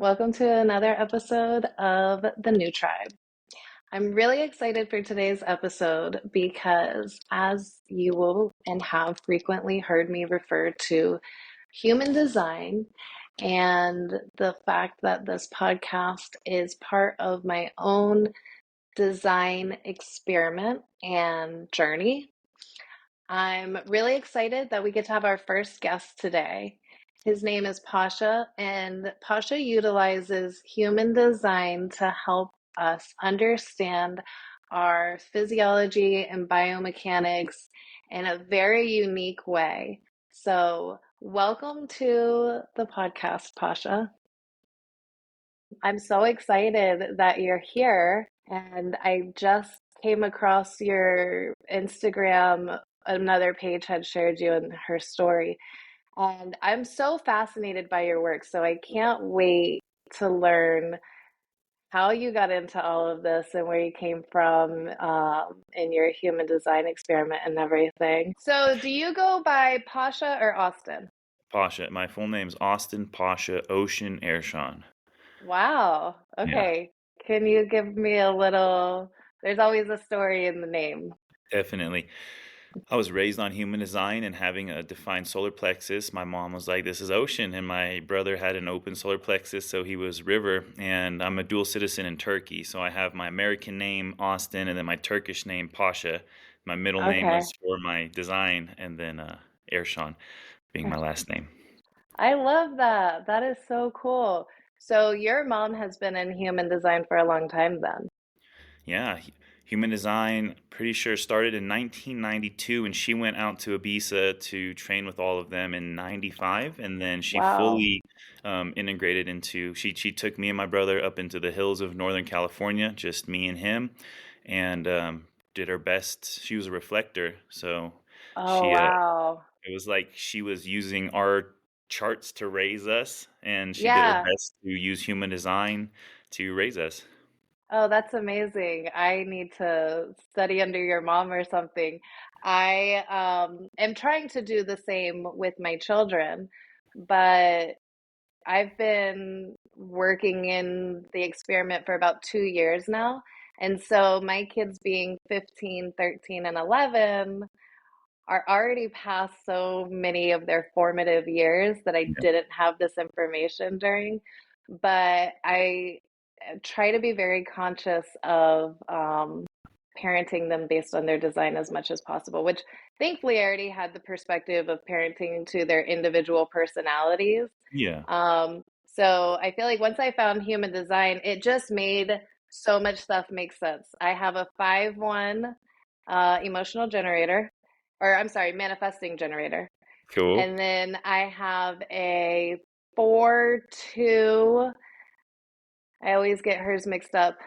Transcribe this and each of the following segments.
Welcome to another episode of The New Tribe. I'm really excited for today's episode because, as you will and have frequently heard me refer to human design, and the fact that this podcast is part of my own design experiment and journey. I'm really excited that we get to have our first guest today. His name is Pasha, and Pasha utilizes human design to help us understand our physiology and biomechanics in a very unique way. So, welcome to the podcast, Pasha. I'm so excited that you're here, and I just came across your Instagram. Another page had shared you in her story, and I'm so fascinated by your work. So I can't wait to learn how you got into all of this and where you came from in your human design experiment and everything. So, do you go by Pasha or Austin? Pasha. My full name's Austin Pasha Ocean Ersan. Wow. Yeah, Okay. Can you give me a little? There's always a story in the name. definitely. I was raised on human design and having a defined solar plexus. My mom was like, "This is ocean," and my brother had an open solar plexus, so he was river. And I'm a dual citizen in Turkey, so I have my American name Austin, and then my Turkish name Pasha. My middle name Okay. was for my design, and then Ersan being my last name. I love that. That is so cool. So your mom has been in human design for a long time then. Yeah, human design, pretty sure started in 1992, and she went out to Ibiza to train with all of them in 95, and then she Wow. fully integrated into, she took me and my brother up into the hills of Northern California, just me and him, and did her best. She was a reflector, so Oh, she wow. it was like she was using our charts to raise us, and she did her Yeah. best to use human design to raise us. Oh, that's amazing. I need to study under your mom or something. I am trying to do the same with my children, but I've been working in the experiment for about 2 years now. And so my kids being 15, 13, and 11 are already past so many of their formative years that I didn't have this information during. But I try to be very conscious of parenting them based on their design as much as possible, which thankfully I already had the perspective of parenting to their individual personalities. Yeah. So I feel like once I found human design, it just made so much stuff make sense. I have a 5-1 emotional generator, or I'm sorry, manifesting generator. Cool. And then I have a 4-2, I always get hers mixed up,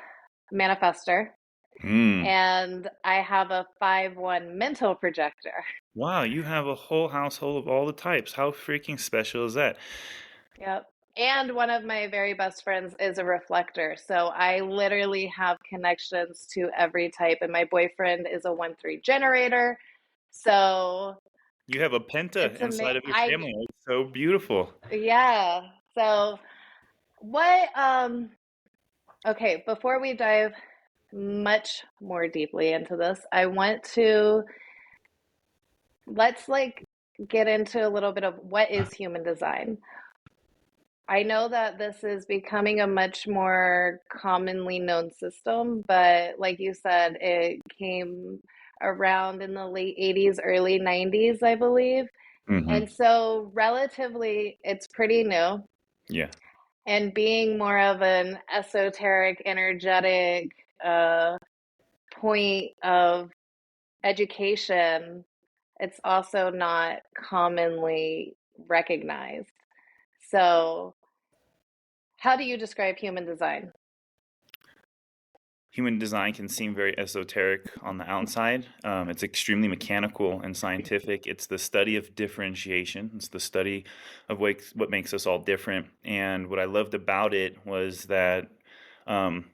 manifester. Mm. And I have a 5-1 mental projector. Wow, you have a whole household of all the types. How freaking special is that? Yep. And one of my very best friends is a reflector. So I literally have connections to every type. And my boyfriend is a 1-3 generator. So You have a penta it's inside amazing. of your family. It's so beautiful. Yeah. So what, okay, before we dive much more deeply into this, I want to, let's like get into a little bit of what is human design. I know that this is becoming a much more commonly known system, but like you said, it came around in the late 80s, early 90s, I believe. Hmm. And so, relatively, it's pretty new. Yeah. And being more of an esoteric, energetic point of education, it's also not commonly recognized. So, how do you describe human design? Human design can seem very esoteric on the outside. It's extremely mechanical and scientific. It's the study of differentiation. It's the study of what makes us all different. And what I loved about it was that um,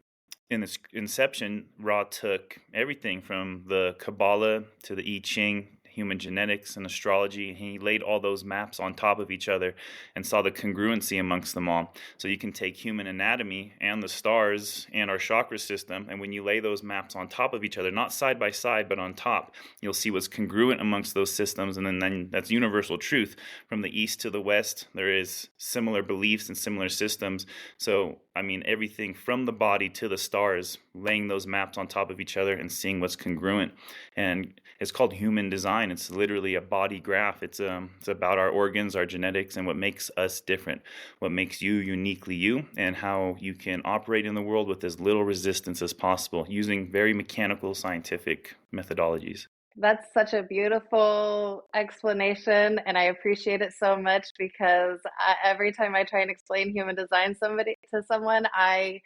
in its inception, Ra took everything from the Kabbalah to the I Ching, human genetics and astrology. And he laid all those maps on top of each other and saw the congruency amongst them all. So you can take human anatomy and the stars and our chakra system, and when you lay those maps on top of each other, not side by side, but on top, you'll see what's congruent amongst those systems. And then that's universal truth. From the east to the west, there is similar beliefs and similar systems. So, I mean, everything from the body to the stars, laying those maps on top of each other and seeing what's congruent. And it's called human design. It's literally a body graph. It's about our organs, our genetics, and what makes us different, what makes you uniquely you, and how you can operate in the world with as little resistance as possible using very mechanical, scientific methodologies. That's such a beautiful explanation, and I appreciate it so much because every time I try and explain human design somebody to someone, I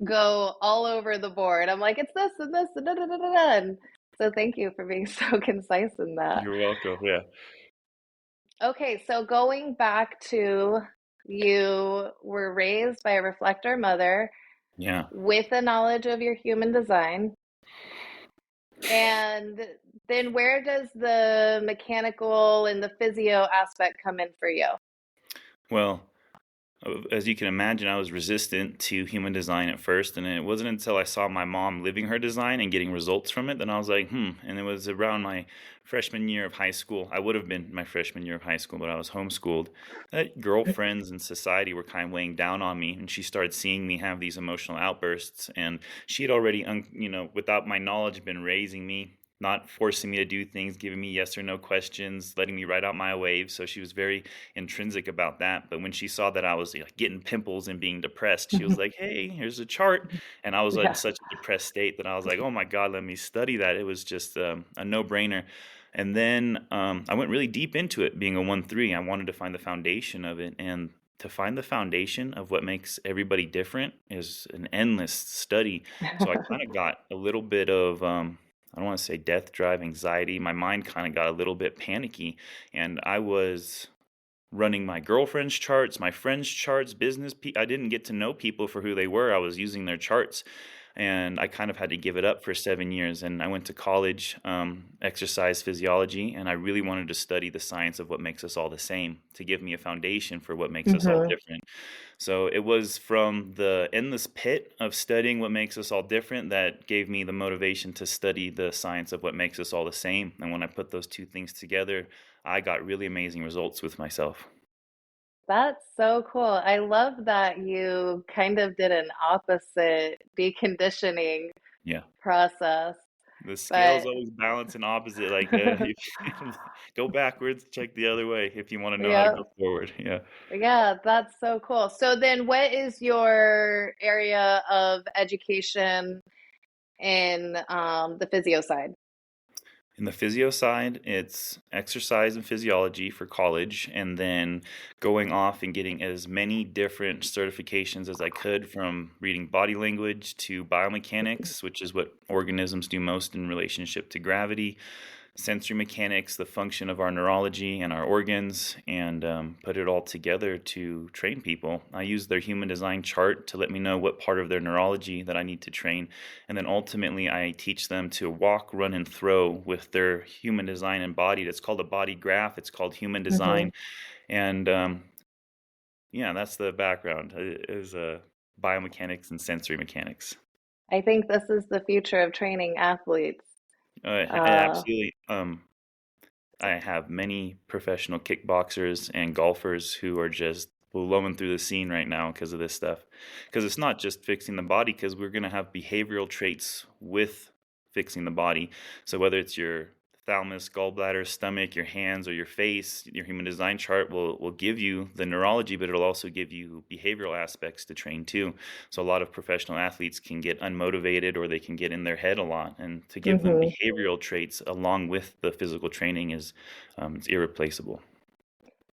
go all over the board. I'm like, it's this and this and da da da da da. And so thank you for being so concise in that. You're welcome. Yeah. Okay, so going back to you were raised by a reflector mother Yeah. with a knowledge of your human design. And then where does the mechanical and the physio aspect come in for you? Well, as you can imagine, I was resistant to human design at first, and it wasn't until I saw my mom living her design and getting results from it that I was like, And it was around my freshman year of high school. I would have been my freshman year of high school, but I was homeschooled. That girlfriends and society were kind of weighing down on me, and she started seeing me have these emotional outbursts. And she had already, without my knowledge, been raising me, not forcing me to do things, giving me yes or no questions, letting me ride out my waves. So she was very intrinsic about that. But when she saw that I was getting pimples and being depressed, she was like, "Hey, here's a chart." And I was in Yeah. such a depressed state that I was like, "Oh my God, let me study that." It was just a no-brainer. And then I went really deep into it, being a 1-3. I wanted to find the foundation of it. And to find the foundation of what makes everybody different is an endless study. So I kind of got a little bit of I don't want to say death drive anxiety. My mind kind of got a little bit panicky, and I was running my girlfriend's charts, my friends' charts, I didn't get to know people for who they were. I was using their charts, and I kind of had to give it up for 7 years. And I went to college, exercise physiology, and I really wanted to study the science of what makes us all the same to give me a foundation for what makes us all Hmm. different. So it was from the endless pit of studying what makes us all different that gave me the motivation to study the science of what makes us all the same. And when I put those two things together, I got really amazing results with myself. That's so cool. I love that you kind of did an opposite deconditioning Yeah. process. The scale's But always balancing opposite. Like, if go backwards, check the other way if you want to know how to yeah, go forward. Yeah. yeah, that's so cool. So then what is your area of education in the physio side? In the physio side, it's exercise and physiology for college, and then going off and getting as many different certifications as I could, from reading body language to biomechanics, which is what organisms do most in relationship to gravity, sensory mechanics, the function of our neurology and our organs, and put it all together to train people. I use their human design chart to let me know what part of their neurology that I need to train. And then ultimately, I teach them to walk, run, and throw with their human design embodied. It's called a body graph, it's called human Hmm. design. And yeah, that's the background, is biomechanics and sensory mechanics. I think this is the future of training athletes. Uh, Absolutely. I have many professional kickboxers and golfers who are just blowing through the scene right now because of this stuff. Because it's not just fixing the body, because we're going to have behavioral traits with fixing the body. So whether it's your thalamus, gallbladder, stomach, your hands, or your face, your human design chart will give you the neurology, but it'll also give you behavioral aspects to train too. So a lot of professional athletes can get unmotivated, or they can get in their head a lot, and to give them mhm. behavioral traits along with the physical training is it's irreplaceable.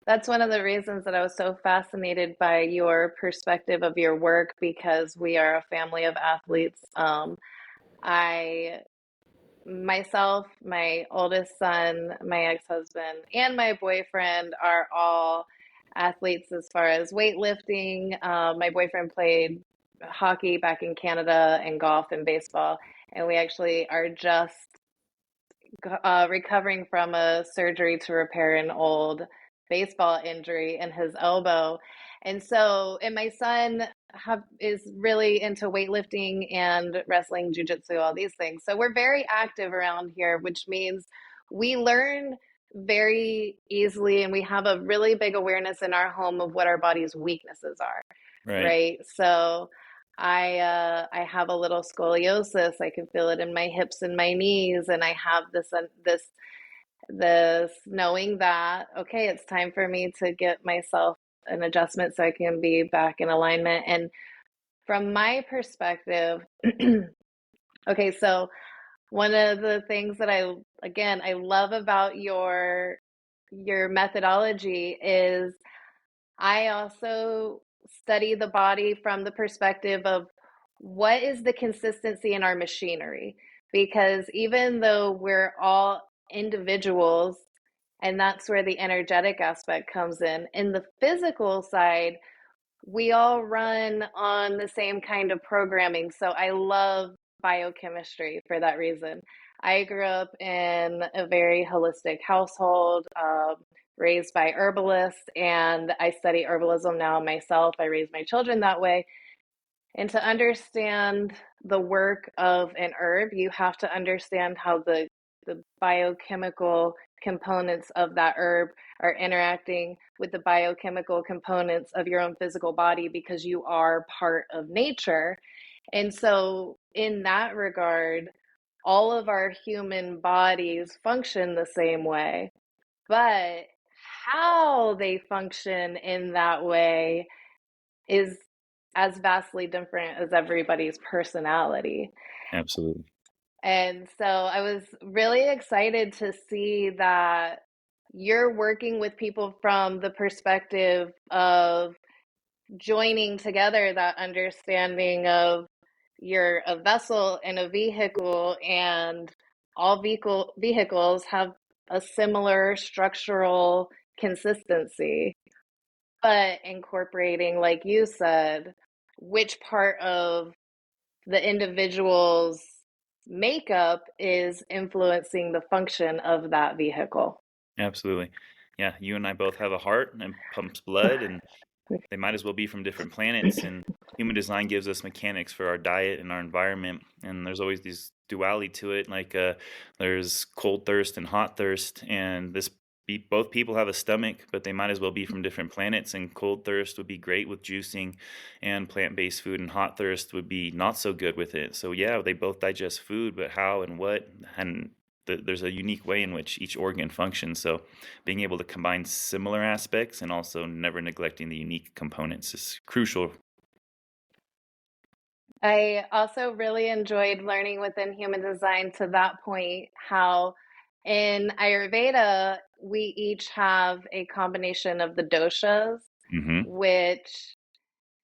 That's one of the reasons that I was so fascinated by your perspective of your work because we are a family of athletes. I myself, my oldest son, my ex-husband, and my boyfriend are all athletes as far as weightlifting. My boyfriend played hockey back in Canada and golf and baseball, and we actually are just recovering from a surgery to repair an old baseball injury in his elbow. And my son is really into weightlifting and wrestling, jujitsu, all these things. So we're very active around here, which means we learn very easily and we have a really big awareness in our home of what our body's weaknesses are, Right. right? So I have a little scoliosis. I can feel it in my hips and my knees, and I have this knowing that okay, it's time for me to get myself an adjustment so I can be back in alignment. And from my perspective, okay, so one of the things that I love about your methodology is I also study the body from the perspective of what is the consistency in our machinery. Because even though we're all individuals, and that's where the energetic aspect comes in the physical side, we all run on the same kind of programming. So I love biochemistry for that reason. I grew up in a very holistic household, raised by herbalists, and I study herbalism now myself. I raise my children that way. And to understand the work of an herb, you have to understand how the biochemical components of that herb are interacting with the biochemical components of your own physical body because you are part of nature. And so, in that regard, all of our human bodies function the same way, but how they function in that way is as vastly different as everybody's personality. Absolutely. And so I was really excited to see that you're working with people from the perspective of joining together that understanding of you're a vessel and a vehicle, and all vehicles have a similar structural consistency, but incorporating, like you said, which part of the individual's makeup is influencing the function of that vehicle. Absolutely. Yeah, you and I both have a heart and pumps blood, and they might as well be from different planets. And human design gives us mechanics for our diet and our environment. And there's always these duality to it. Like there's cold thirst and hot thirst. And both people have a stomach, but they might as well be from different planets. And cold thirst would be great with juicing and plant-based food, and hot thirst would be not so good with it. So yeah, they both digest food, but how and what, and there's a unique way in which each organ functions. So being able to combine similar aspects and also never neglecting the unique components is crucial. I also really enjoyed learning within human design to that point how in Ayurveda we each have a combination of the doshas, Hmm. which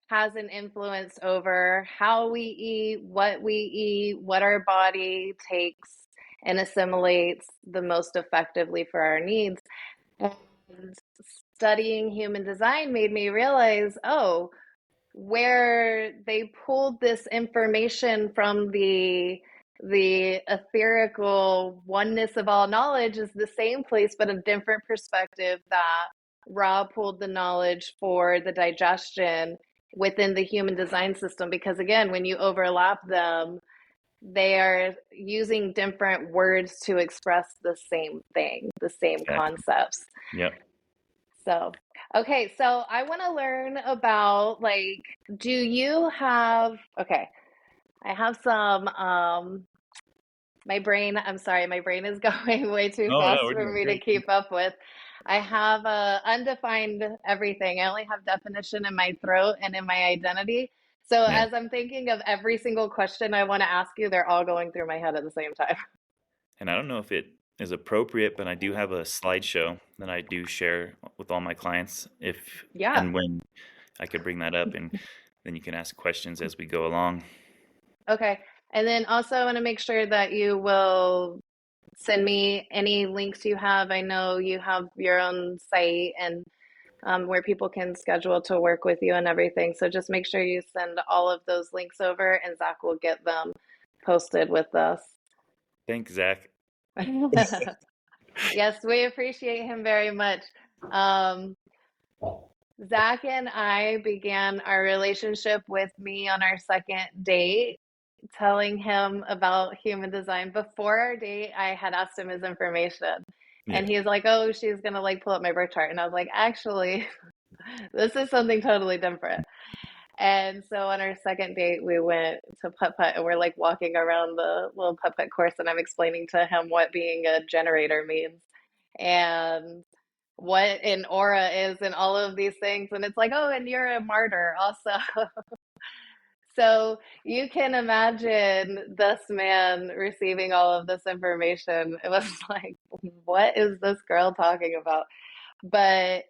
has an influence over how we eat, what our body takes and assimilates the most effectively for our needs. And studying human design made me realize, oh, where they pulled this information from the etherical oneness of all knowledge is the same place but a different perspective that Ra pulled the knowledge for the digestion within the human design system, because again, when you overlap them, they are using different words to express the same thing, the same Exactly. concepts. Yep. So, okay, so I want to learn about like, do you have, okay, I have some, I'm sorry, my brain is going way too Oh no, fast we're for doing me to great. keep up with. I have undefined everything. I only have definition in my throat and in my identity. So Yeah. as I'm thinking of every single question I want to ask you, they're all going through my head at the same time. And I don't know if it is appropriate, but I do have a slideshow that I do share with all my clients. If Yeah. and when I could bring that up, and then you can ask questions as we go along. Okay. And then also I want to make sure that you will send me any links you have. I know you have your own site and where people can schedule to work with you and everything. So just make sure you send all of those links over and Zach will get them posted with us. Thanks, Zach. Yes, we appreciate him very much. Um, Zach and I began our relationship with me on our second date, telling him about human design. Before our date, I had asked him his information, Yeah. and he was like, "Oh, she's gonna like pull up my birth chart," and I was like, "Actually, this is something totally different." And so on our second date, we went to putt putt, and we're like walking around the little putt putt course, and I'm explaining to him what being a generator means and what an aura is, and all of these things. And it's like, oh, and you're a martyr also. So you can imagine this man receiving all of this information. It was like, what is this girl talking about? But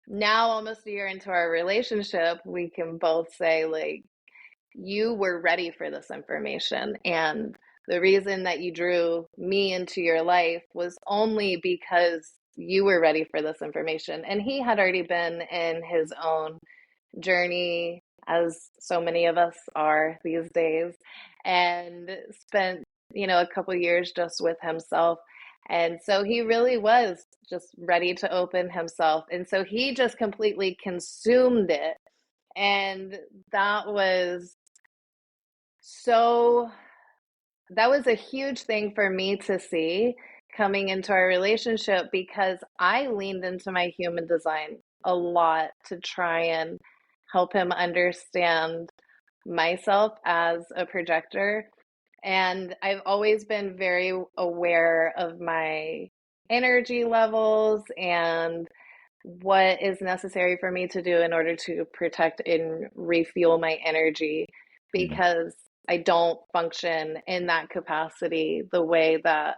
now, almost a year into our relationship, we can both say, like, you were ready for this information. And the reason that you drew me into your life was only because you were ready for this information. And he had already been in his own journey, as so many of us are these days, and spent, a couple years just with himself. And so he really was just ready to open himself. And so he just completely consumed it. And that was so, that was a huge thing for me to see coming into our relationship because I leaned into my human design a lot to try and help him understand myself as a projector. And I've always been very aware of my energy levels and what is necessary for me to do in order to protect and refuel my energy Yeah. because I don't function in that capacity the way that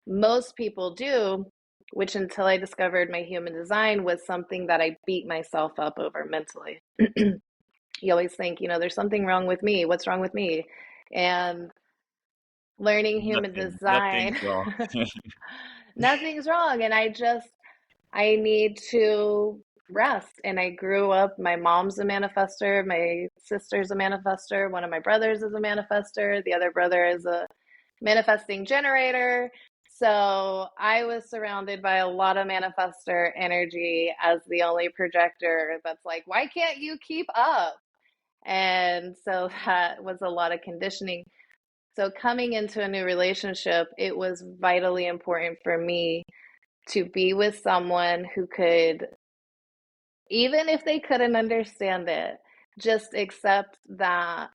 most people do, which until I discovered my human design was something that I beat myself up over mentally. You always think, there's something wrong with me. What's wrong with me? And learning human design, Nothing's wrong. nothing's wrong. And I need to rest. And I grew up, my mom's a manifester, my sister's a manifester, one of my brothers is a manifester, the other brother is a manifesting generator. So I was surrounded by a lot of manifester energy as the only projector that's like, why can't you keep up? And so that was a lot of conditioning. So coming into a new relationship, it was vitally important for me to be with someone who could, even if they couldn't understand it, just accept that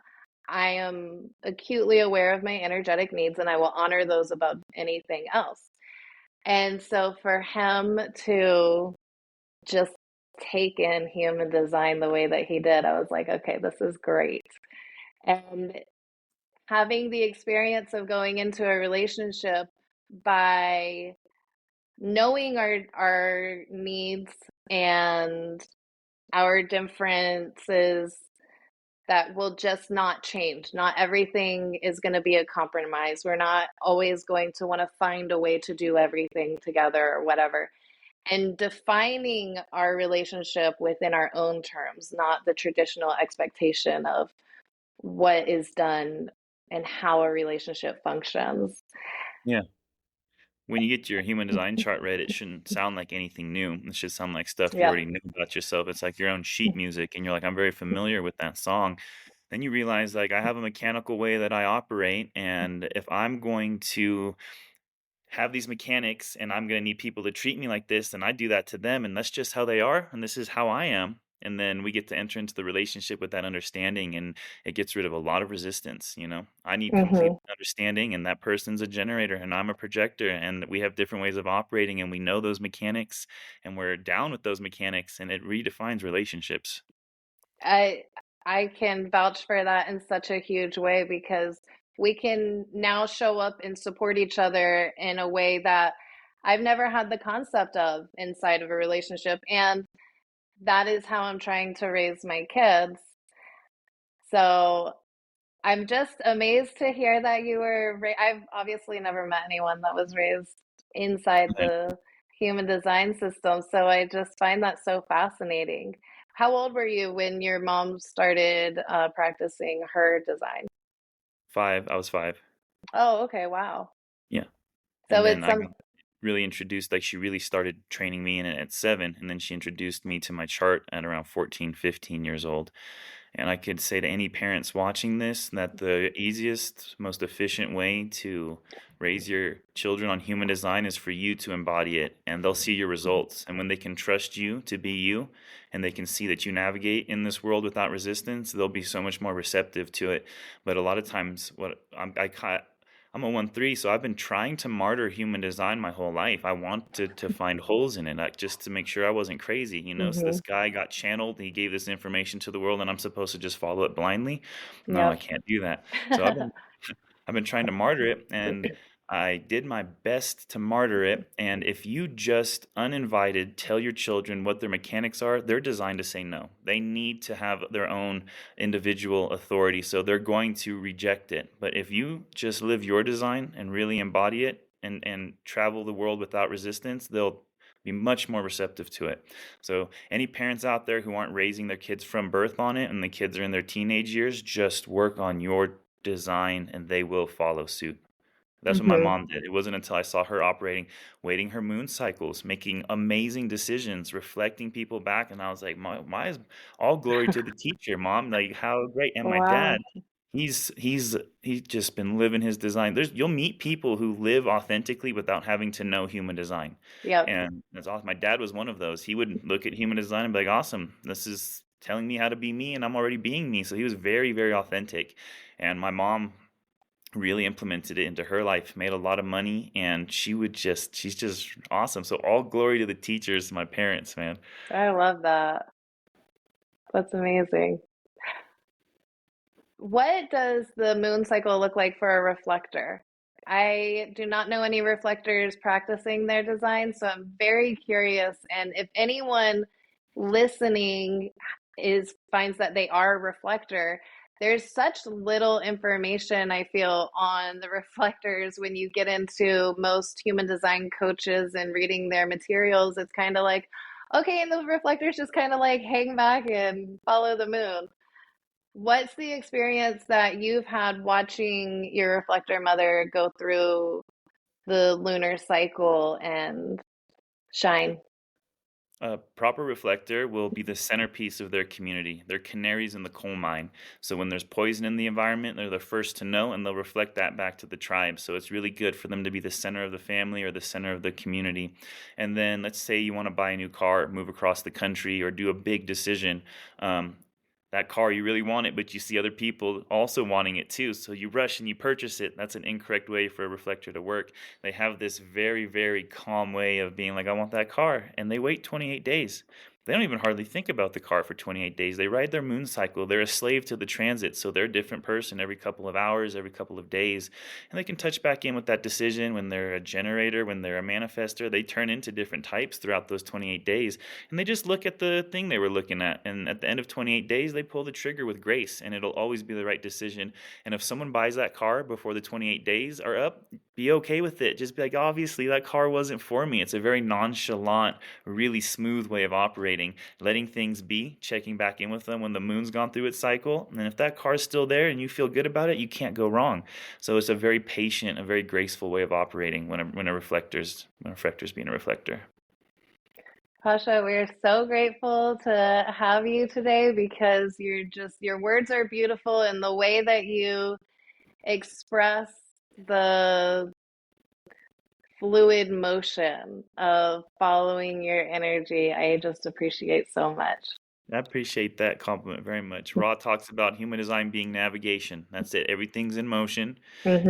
I am acutely aware of my energetic needs and I will honor those above anything else. And so for him to just take in human design the way that he did, I was like, okay, this is great. And having the experience of going into a relationship by knowing our needs and our differences that will just not change. Not everything is going to be a compromise. We're not always going to want to find a way to do everything together or whatever. And defining our relationship within our own terms, not the traditional expectation of what is done and how a relationship functions. Yeah. When you get your human design chart read, it shouldn't sound like anything new. It should sound like stuff you Yep. already knew about yourself. It's like your own sheet music, and you're like, I'm very familiar with that song. Then you realize, like, I have a mechanical way that I operate, and if I'm going to have these mechanics and I'm going to need people to treat me like this, and I do that to them, and that's just how they are, and this is how I am. And then we get to enter into the relationship with that understanding, and it gets rid of a lot of resistance. I need complete Hmm. understanding, and that person's a generator, and I'm a projector, and we have different ways of operating, and we know those mechanics, and we're down with those mechanics, and it redefines relationships. I I can vouch for that in such a huge way because we can now show up and support each other in a way that I've never had the concept of inside of a relationship. And that is how I'm trying to raise my kids. So I'm just amazed to hear that I've obviously never met anyone that was raised inside Right. the human design system. So I just find that so fascinating. How old were you when your mom started practicing her design? 5. I was 5. Oh, okay. Wow. Yeah. So And then it's I some. got really introduced, like she really started training me in it at 7, and then she introduced me to my chart at around 14, 15 years old. And I could say to any parents watching this that the easiest, most efficient way to raise your children on human design is for you to embody it, and they'll see your results. And when they can trust you to be you, and they can see that you navigate in this world without resistance, they'll be so much more receptive to it. But a lot of times, I'm a 1-3, so I've been trying to martyr human design my whole life. I wanted to find holes in it, like, just to make sure I wasn't crazy. So Hmm. this guy got channeled, he gave this information to the world, and I'm supposed to just follow it blindly? No, I Yep. can't do that. So I've been trying to martyr it, and I did my best to martyr it. And if you just uninvited tell your children what their mechanics are, they're designed to say no. They need to have their own individual authority, so they're going to reject it. But if you just live your design and really embody it and travel the world without resistance, they'll be much more receptive to it. So, any parents out there who aren't raising their kids from birth on it and the kids are in their teenage years, just work on your design and they will follow suit. That's what my Hmm. mom did. It wasn't until I saw her operating, waiting her moon cycles, making amazing decisions, reflecting people back, and I was like, "My is all glory to the teacher, mom. Like, how great!" And my dad, Wow. he's just been living his design. You'll meet people who live authentically without having to know human design, Yep. and that's awesome. My dad was one of those. He would look at human design and be like, "Awesome, this is telling me how to be me, and I'm already being me." So he was very, very authentic, and my mom really implemented it into her life, made a lot of money, and she's just awesome. So all glory to the teachers, my parents, man. I love that. That's amazing. What does the moon cycle look like for a reflector? I do not know any reflectors practicing their design, so I'm very curious. And if anyone listening is finds that they are a reflector, there's such little information I feel on the reflectors when you get into most human design coaches and reading their materials. It's kind of like, okay, and the reflectors just kind of like hang back and follow the moon. What's the experience that you've had watching your reflector mother go through the lunar cycle and shine? A proper reflector will be the centerpiece of their community. They're canaries in the coal mine. So when there's poison in the environment, they're the first to know and they'll reflect that back to the tribe. So it's really good for them to be the center of the family or the center of the community. And then let's say you want to buy a new car, move across the country, or do a big decision. Um, that car, you really want it, but you see other people also wanting it too. So you rush and you purchase it. That's an incorrect way for a reflector to work. They have this very, very calm way of being like, I want that car. And they wait 28 days. They don't even hardly think about the car for 28 days. They ride their moon cycle. They're a slave to the transit. So they're a different person every couple of hours, every couple of days. And they can touch back in with that decision when they're a generator, when they're a manifester. They turn into different types throughout those 28 days. And they just look at the thing they were looking at. And at the end of 28 days, they pull the trigger with grace. And it'll always be the right decision. And if someone buys that car before the 28 days are up, be okay with it. Just be like, obviously, that car wasn't for me. It's a very nonchalant, really smooth way of operating, letting things be, checking back in with them when the moon's gone through its cycle. And if that car's still there and you feel good about it, you can't go wrong. So it's a very patient, a very graceful way of operating when a reflector's being a reflector. Pasha, we're so grateful to have you today because your words are beautiful and the way that you express the fluid motion of following your energy, I just appreciate so much. I appreciate that compliment very much. Ra talks about human design being navigation. That's it. Everything's in motion.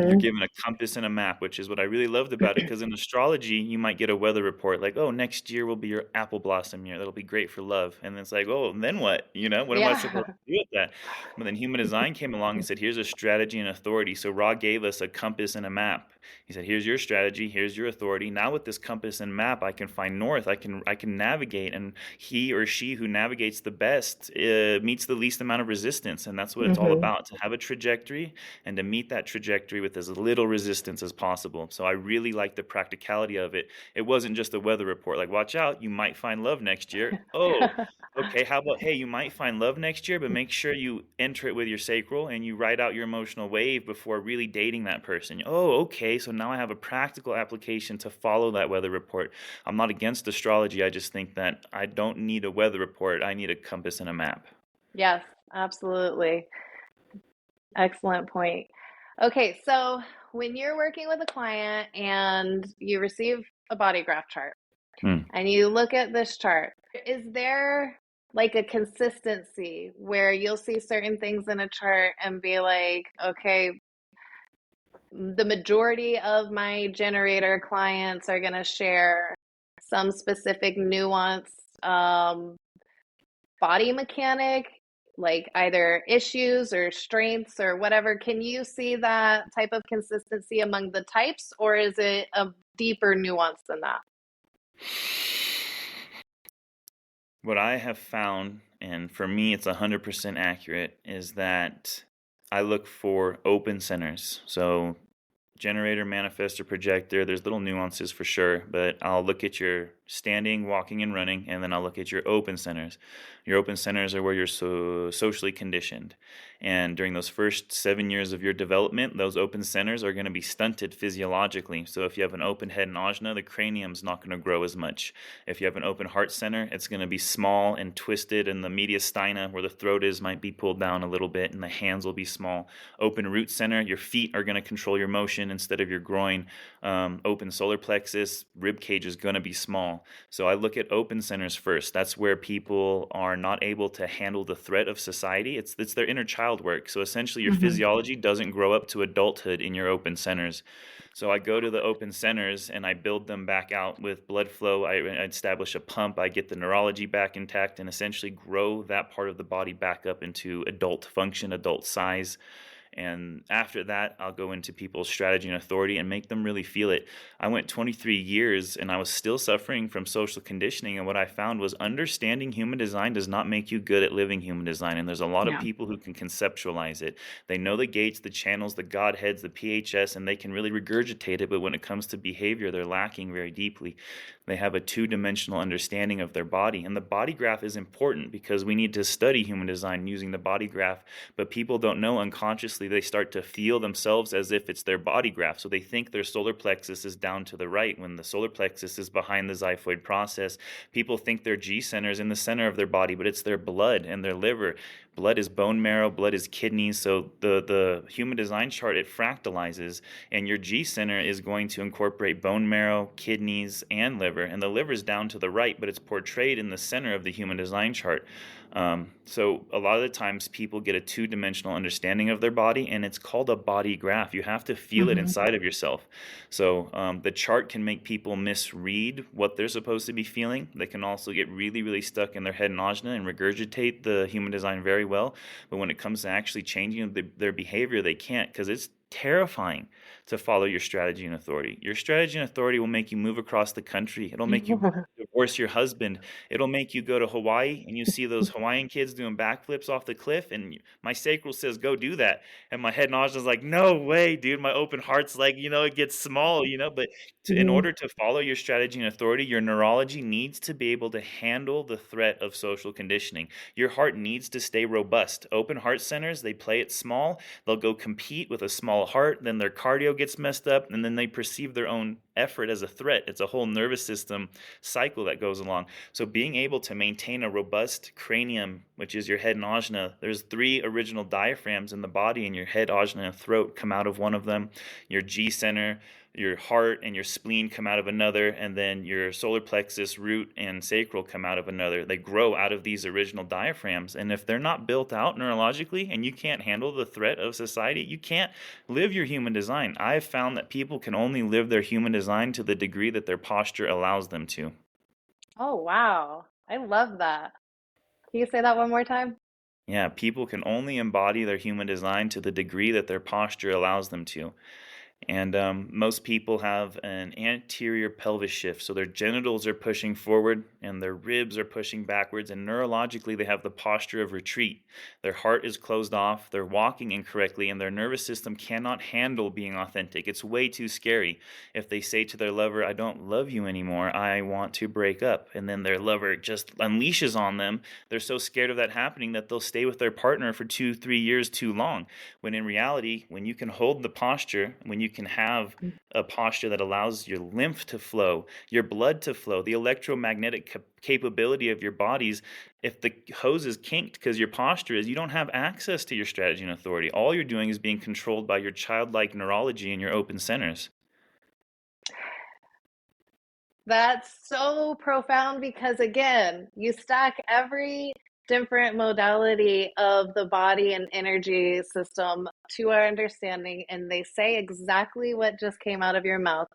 You're Hmm. given a compass and a map, which is what I really loved about it. Because in astrology, you might get a weather report like, "Oh, next year will be your apple blossom year. That'll be great for love." And it's like, "Oh, and then what? What am I supposed Yeah. to do with that?" But then human design came along and said, "Here's a strategy and authority." So Ra gave us a compass and a map. He said, "Here's your strategy. Here's your authority. Now with this compass and map, I can find north. I can navigate." And he or she who navigates the best meets the least amount of resistance. And that's what it's all Hmm. about, to have a trajectory and to meet that trajectory with as little resistance as possible. So I really like the practicality of it. It wasn't just a weather report, like, watch out, you might find love next year. Oh, okay, how about, hey, you might find love next year, but make sure you enter it with your sacral and you write out your emotional wave before really dating that person. Oh, okay, so now I have a practical application to follow that weather report. I'm not against astrology. I just think that I don't need a weather report. I need a compass and a map. Yes, absolutely. Excellent point. Okay, so when you're working with a client and you receive a body graph chart Hmm. and you look at this chart, is there like a consistency where you'll see certain things in a chart and be like, okay, the majority of my generator clients are going to share some specific nuance, body mechanic, like either issues or strengths or whatever. Can you see that type of consistency among the types, or is it a deeper nuance than that? What I have found, and for me it's 100% accurate, is that I look for open centers. So generator, manifestor, projector, there's little nuances for sure, but I'll look at your standing, walking, and running, and then I'll look at your open centers. Your open centers are where you're socially conditioned. And during those first 7 years of your development, those open centers are going to be stunted physiologically. So if you have an open head and ajna, the cranium's not going to grow as much. If you have an open heart center, it's going to be small and twisted, and the mediastina, where the throat is, might be pulled down a little bit, and the hands will be small. Open root center, your feet are going to control your motion instead of your groin. Open solar plexus, rib cage is going to be small. So I look at open centers first. That's where people are not able to handle the threat of society. It's their inner child work. So essentially, your Mm-hmm. physiology doesn't grow up to adulthood in your open centers. So I go to the open centers and I build them back out with blood flow. I establish a pump. I get the neurology back intact and essentially grow that part of the body back up into adult function, adult size. And after that, I'll go into people's strategy and authority and make them really feel it. I went 23 years and I was still suffering from social conditioning. And what I found was understanding human design does not make you good at living human design. And there's a lot of Yeah. people who can conceptualize it. They know the gates, the channels, the godheads, the PHS, and they can really regurgitate it. But when it comes to behavior, they're lacking very deeply. They have a two-dimensional understanding of their body. And the body graph is important because we need to study human design using the body graph. But people don't know, unconsciously they start to feel themselves as if it's their body graph. So they think their solar plexus is down to the right when the solar plexus is behind the xiphoid process. People think their G center is in the center of their body, but it's their blood and their liver. Blood is bone marrow, blood is kidneys. So the human design chart, it fractalizes, and your G center is going to incorporate bone marrow, kidneys, and liver. And the liver is down to the right, but it's portrayed in the center of the human design chart. So a lot of the times people get a two-dimensional understanding of their body, and it's called a body graph. You have to feel it Mm-hmm. inside of yourself. So the chart can make people misread what they're supposed to be feeling. They can also get really, really stuck in their head and ajna and regurgitate the human design very well. But when it comes to actually changing their behavior, they can't, because it's terrifying to follow your strategy and authority. Your strategy and authority will make you move across the country. It'll make you divorce your husband. It'll make you go to Hawaii and you see those Hawaiian kids doing backflips off the cliff, and my sacral says go do that, and my head nausea is like, no way, dude. My open heart's like, it gets small, but in Mm-hmm. order to follow your strategy and authority, your neurology needs to be able to handle the threat of social conditioning. Your heart needs to stay robust. Open heart centers, they play it small. They'll go compete with a small heart, then their cardio gets messed up, and then they perceive their own effort as a threat. It's a whole nervous system cycle that goes along. So being able to maintain a robust cranium, which is your head and ajna, there's three original diaphragms in the body, and your head, ajna, and throat come out of one of them. Your G center, your heart, and your spleen come out of another, and then your solar plexus, root, and sacral come out of another. They grow out of these original diaphragms, and if they're not built out neurologically and you can't handle the threat of society, you can't live your human design. I've found that people can only live their human design to the degree that their posture allows them to. Oh, wow. I love that. Can you say that one more time? Yeah, people can only embody their human design to the degree that their posture allows them to. And most people have an anterior pelvis shift. So their genitals are pushing forward and their ribs are pushing backwards. And neurologically, they have the posture of retreat. Their heart is closed off. They're walking incorrectly. And their nervous system cannot handle being authentic. It's way too scary. If they say to their lover, I don't love you anymore, I want to break up. And then their lover just unleashes on them. They're so scared of that happening that they'll stay with their partner for 2, 3 years too long. When in reality, when you can hold the posture, when you can have a posture that allows your lymph to flow, your blood to flow, the electromagnetic capability of your bodies, if the hose is kinked because your posture is, you don't have access to your strategy and authority. All you're doing is being controlled by your childlike neurology and your open centers. That's so profound because, again, you stack every different modality of the body and energy system to our understanding, and they say exactly what just came out of your mouth.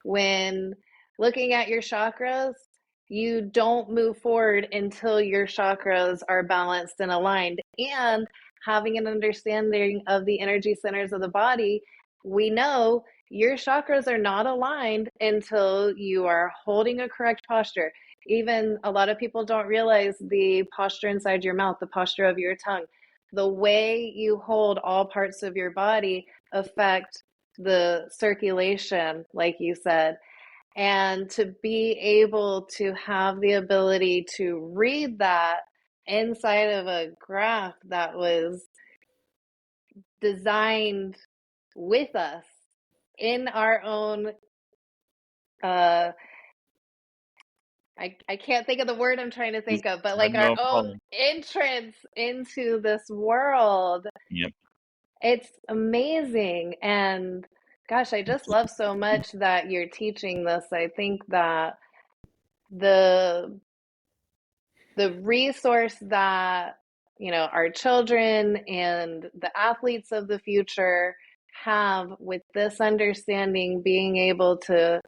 When looking at your chakras, you don't move forward until your chakras are balanced and aligned. And having an understanding of the energy centers of the body, we know your chakras are not aligned until you are holding a correct posture. Even a lot of people don't realize the posture inside your mouth, the posture of your tongue. The way you hold all parts of your body affect the circulation, like you said, and to be able to have the ability to read that inside of a graph that was designed with us in our own uh I can't think of the word I'm trying to Is- think of, but I like our know own problem. entrance into this world. Yep. It's amazing. And gosh, I just love so much that you're teaching this. I think that the the resource that, our children and the athletes of the future have with this understanding, being able to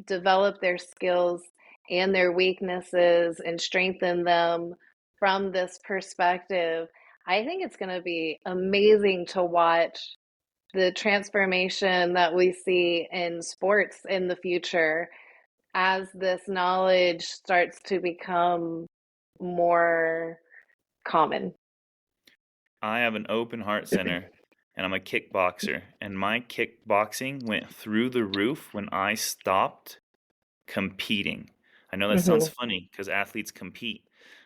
develop their skills and their weaknesses and strengthen them from this perspective. I think it's going to be amazing to watch the transformation that we see in sports in the future as this knowledge starts to become more common. I have an open heart center and I'm a kickboxer. And my kickboxing went through the roof when I stopped competing. I know that sounds Hmm. funny because athletes compete,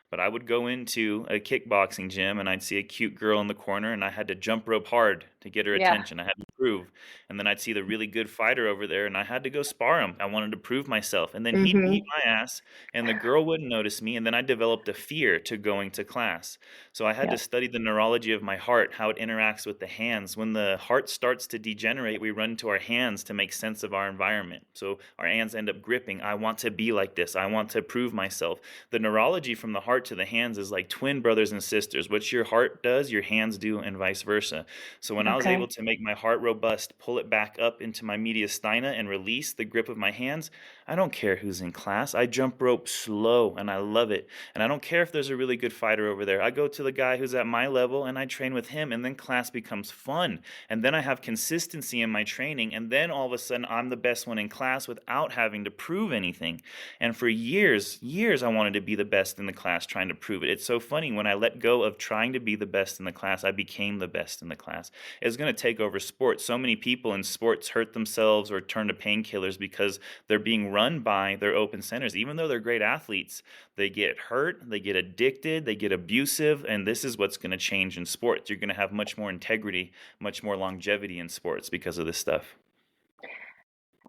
but I would go into a kickboxing gym and I'd see a cute girl in the corner and I had to jump rope hard to get her Yeah. attention. I had to prove. And then I'd see the really good fighter over there and I had to go spar him. I wanted to prove myself. And then he'd beat Hmm. my ass and the girl wouldn't notice me. And then I developed a fear to going to class. So I had to Yeah. study the neurology of my heart, how it interacts with the hands. When the heart starts to degenerate, we run to our hands to make sense of our environment. So our hands end up gripping. I want to be like this. I want to prove myself. The neurology from the heart to the hands is like twin brothers and sisters. What your heart does, your hands do, and vice versa. So when I was able Okay. to make my heart robust, pull it back up into my mediastina, and release the grip of my hands, I don't care who's in class. I jump rope slow, and I love it. And I don't care if there's a really good fighter over there. I go to the guy who's at my level, and I train with him, and then class becomes fun. And then I have consistency in my training, and then all of a sudden I'm the best one in class without having to prove anything. And for years, I wanted to be the best in the class, trying to prove it. It's so funny when I let go of trying to be the best in the class, I became the best in the class. It's going to take over sports. So many people in sports hurt themselves or turn to painkillers because they're being run by their open centers. Even though they're great athletes, they get hurt, they get addicted, they get abusive, and this is what's going to change in sports. You're going to have much more integrity, much more longevity in sports because of this stuff.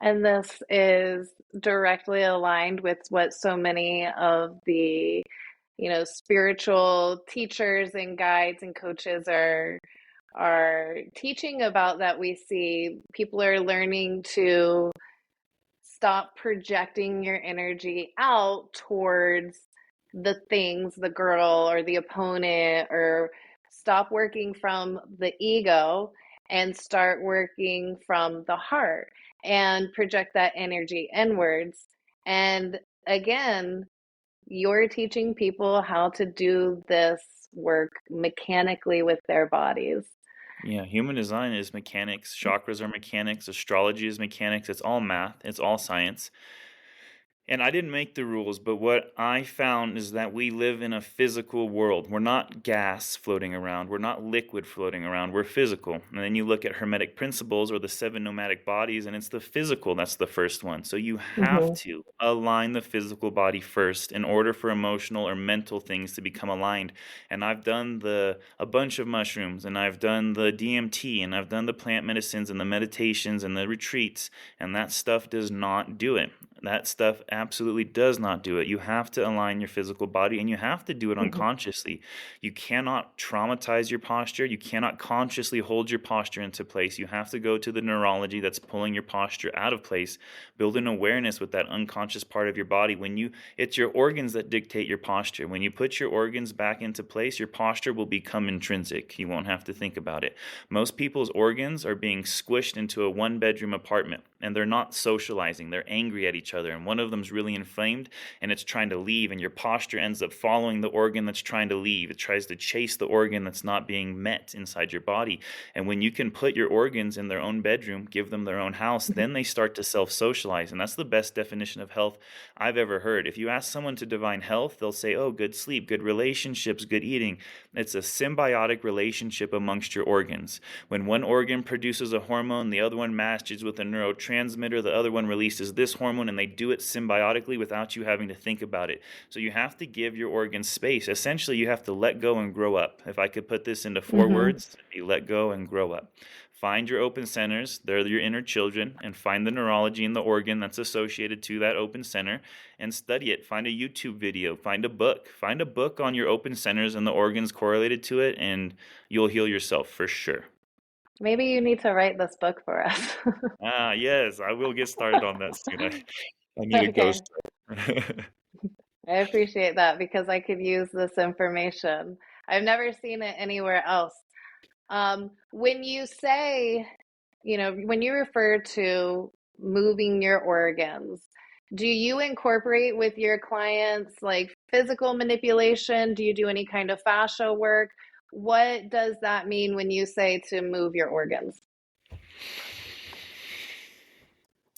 And this is directly aligned with what so many of the, spiritual teachers and guides and coaches are teaching about, that we see people are learning to stop projecting your energy out towards the things, the girl or the opponent, or stop working from the ego and start working from the heart and project that energy inwards. And again, you're teaching people how to do this work mechanically with their bodies. Yeah, human design is mechanics, chakras are mechanics, astrology is mechanics, it's all math, it's all science. And I didn't make the rules, but what I found is that we live in a physical world. We're not gas floating around. We're not liquid floating around. We're physical. And then you look at Hermetic principles or the seven nomadic bodies, and it's the physical that's the first one. So you have Hmm. to align the physical body first in order for emotional or mental things to become aligned. And I've done a bunch of mushrooms, and I've done the DMT, and I've done the plant medicines and the meditations and the retreats, and that stuff does not do it. That stuff absolutely does not do it. You have to align your physical body and you have to do it Hmm. unconsciously. You cannot traumatize your posture. You cannot consciously hold your posture into place. You have to go to the neurology that's pulling your posture out of place. Build an awareness with that unconscious part of your body. It's your organs that dictate your posture. When you put your organs back into place, your posture will become intrinsic. You won't have to think about it. Most people's organs are being squished into a one-bedroom apartment and they're not socializing. They're angry at each other, and one of them's really inflamed and it's trying to leave, and your posture ends up following the organ that's trying to leave. It tries to chase the organ that's not being met inside your body. And when you can put your organs in their own bedroom, give them their own house, then they start to self-socialize. And that's the best definition of health I've ever heard. If you ask someone to define health, they'll say, oh, good sleep, good relationships, good eating. It's a symbiotic relationship amongst your organs. When one organ produces a hormone, the other one matches with a neurotransmitter, the other one releases this hormone, and they do it symbiotically without you having to think about it. So you have to give your organs space. Essentially, you have to let go and grow up. If I could put this into four Hmm. words, it'd be let go and grow up. Find your open centers, they're your inner children, and find the neurology in the organ that's associated to that open center and study it. Find a YouTube video, find a book. Find a book on your open centers and the organs correlated to it, and you'll heal yourself for sure. Maybe you need to write this book for us. Ah, yes, I will get started on that soon. I need a Okay. ghost. I appreciate that because I could use this information. I've never seen it anywhere else. When you say, when you refer to moving your organs, do you incorporate with your clients like physical manipulation? Do you do any kind of fascia work? What does that mean when you say to move your organs?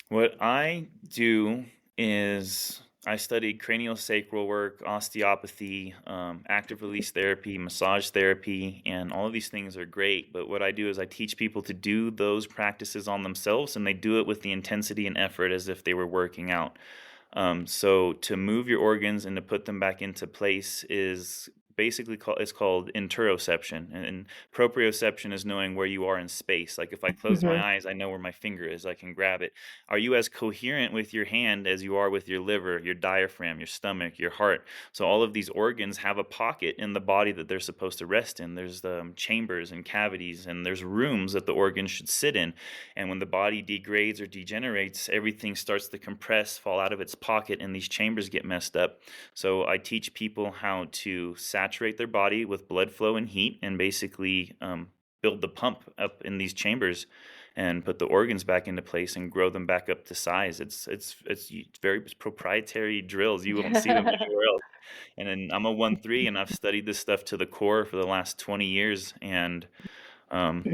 What I do is I studied craniosacral work, osteopathy, active release therapy, massage therapy, and all of these things are great. But what I do is I teach people to do those practices on themselves, and they do it with the intensity and effort as if they were working out. So to move your organs and to put them back into place is basically it's called interoception, and proprioception is knowing where you are in space. Like if I close my Hmm. eyes, I know where my finger is, I can grab it. Are you as coherent with your hand as you are with your liver, your diaphragm, your stomach, your heart? So all of these organs have a pocket in the body that they're supposed to rest in. There's chambers and cavities, and there's rooms that the organs should sit in. And when the body degrades or degenerates, everything starts to compress, fall out of its pocket, and these chambers get messed up. So I teach people how to saturate their body with blood flow and heat, and basically build the pump up in these chambers, and put the organs back into place and grow them back up to size. It's very proprietary drills. You won't see them anywhere else. And then I'm a 1-3, and I've studied this stuff to the core for the last 20 years, and um,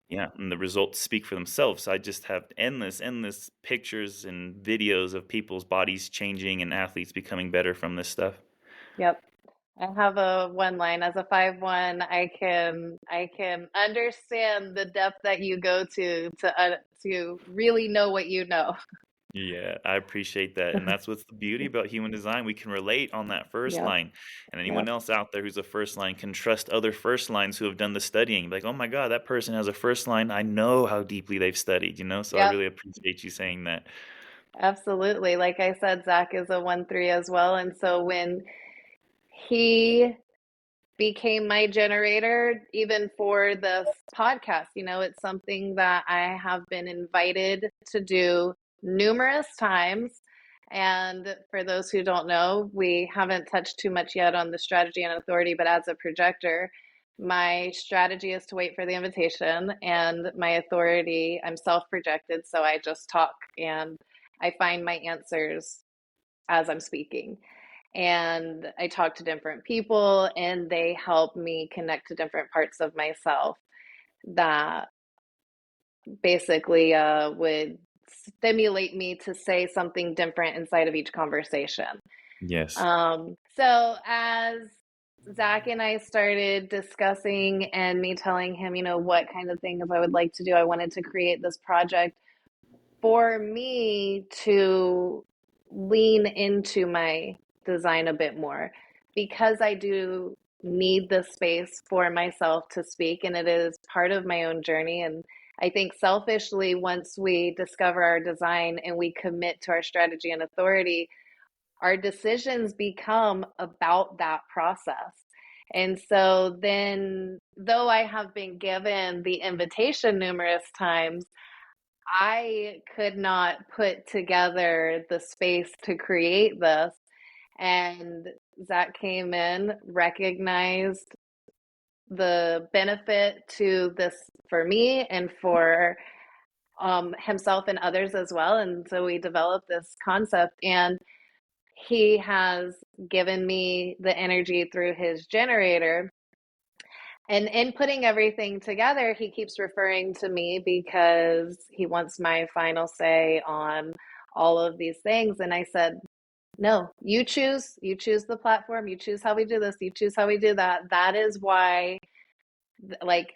yeah, and the results speak for themselves. I just have endless pictures and videos of people's bodies changing and athletes becoming better from this stuff. Yep. I have a one line as a 5-1. I can understand the depth that you go to really know what you know. Yeah, I appreciate that. And that's what's the beauty about human design. We can relate on that first Yep. line. And anyone Yep. else out there who's a first line can trust other first lines who have done the studying. Like, oh my God, that person has a first line. I know how deeply they've studied? So I Yep. really appreciate you saying that. Absolutely. Like I said, Zach is a 1-3 as well. And so when he became my generator, even for this podcast, it's something that I have been invited to do numerous times. And for those who don't know, we haven't touched too much yet on the strategy and authority, but as a projector, my strategy is to wait for the invitation, and my authority, I'm self projected, so I just talk and I find my answers as I'm speaking. And I talk to different people, and they help me connect to different parts of myself. that basically would stimulate me to say something different inside of each conversation. Yes. So as Zach and I started discussing and me telling him, what kind of things I would like to do, I wanted to create this project for me to lean into my design a bit more because I do need the space for myself to speak, and it is part of my own journey. And I think selfishly, once we discover our design and we commit to our strategy and authority, our decisions become about that process. And so then, though I have been given the invitation numerous times, I could not put together the space to create this. And Zach came in, recognized the benefit to this for me and for himself and others as well. And so we developed this concept, and he has given me the energy through his generator. And in putting everything together, he keeps referring to me because he wants my final say on all of these things. And I said, no, you choose. You choose the platform. You choose how we do this. You choose how we do that. That is why, like,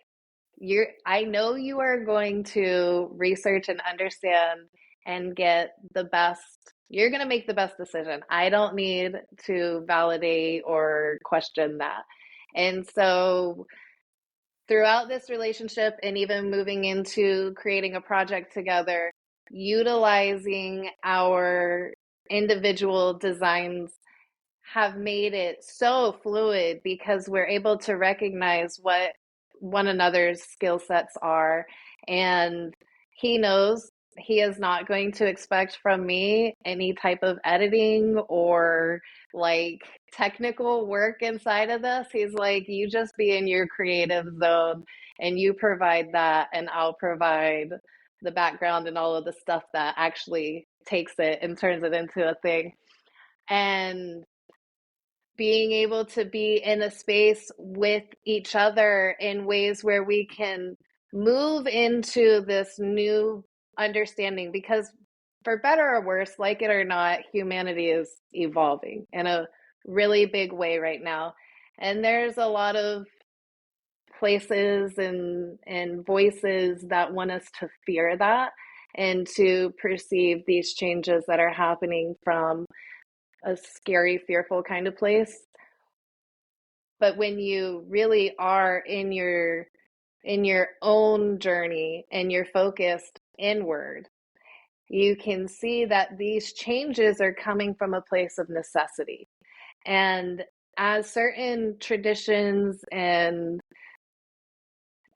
I know you are going to research and understand and get the best. You're going to make the best decision. I don't need to validate or question that. And so throughout this relationship and even moving into creating a project together, utilizing our individual designs have made it so fluid because we're able to recognize what one another's skill sets are. And he knows he is not going to expect from me any type of editing or like technical work inside of this. He's like, you just be in your creative zone and you provide that, and I'll provide the background and all of the stuff that actually takes it and turns it into a thing. And being able to be in a space with each other in ways where we can move into this new understanding, because for better or worse, like it or not, humanity is evolving in a really big way right now. And there's a lot of places and voices that want us to fear that and to perceive these changes that are happening from a scary, fearful kind of place. But when you really are in your own journey and you're focused inward, you can see that these changes are coming from a place of necessity. And as certain traditions and